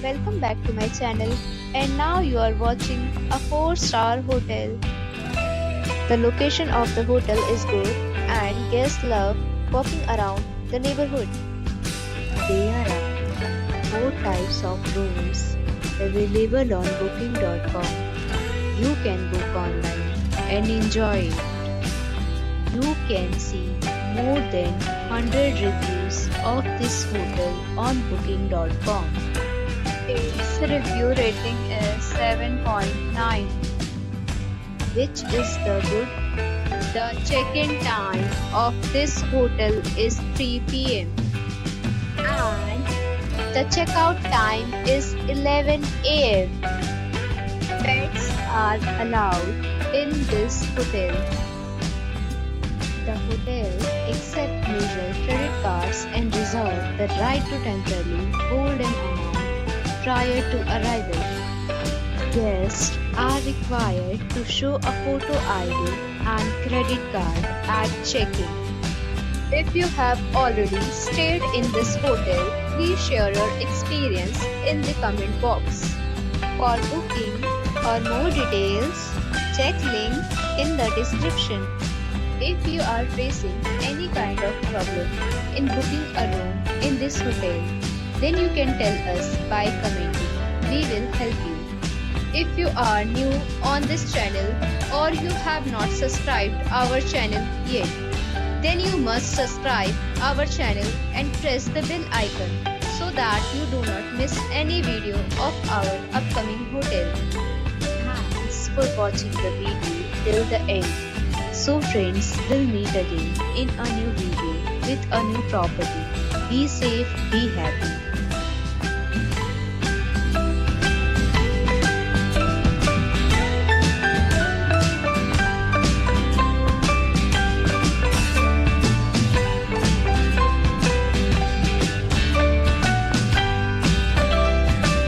welcome back to my channel, and now you are watching a 4-star hotel. The location of the hotel is good and guests love walking around the neighborhood. There are 4 types of rooms available on booking.com. You can book online and enjoy it. You can see more than 100 reviews of this hotel on booking.com. Its review rating is 7.9, which is the good. The check-in time of this hotel is 3 p.m. and the checkout time is 11 a.m. Pets are allowed in this hotel. The hotel accepts major credit cards and reserves the right to temporarily hold an amount prior to arrival. Guests are required to show a photo ID and credit card at check-in. If you have already stayed in this hotel, please share your experience in the comment box. For booking or more details, check link in the description. If you are facing any kind of problem in booking a room in this hotel, then you can tell us by commenting. We will help you. If you are new on this channel or you have not subscribed our channel yet, then you must subscribe our channel and press the bell icon so that you do not miss any video of our upcoming hotel. Thanks for watching the video till the end. So friends, we'll meet again in a new video with a new property. Be safe, be happy.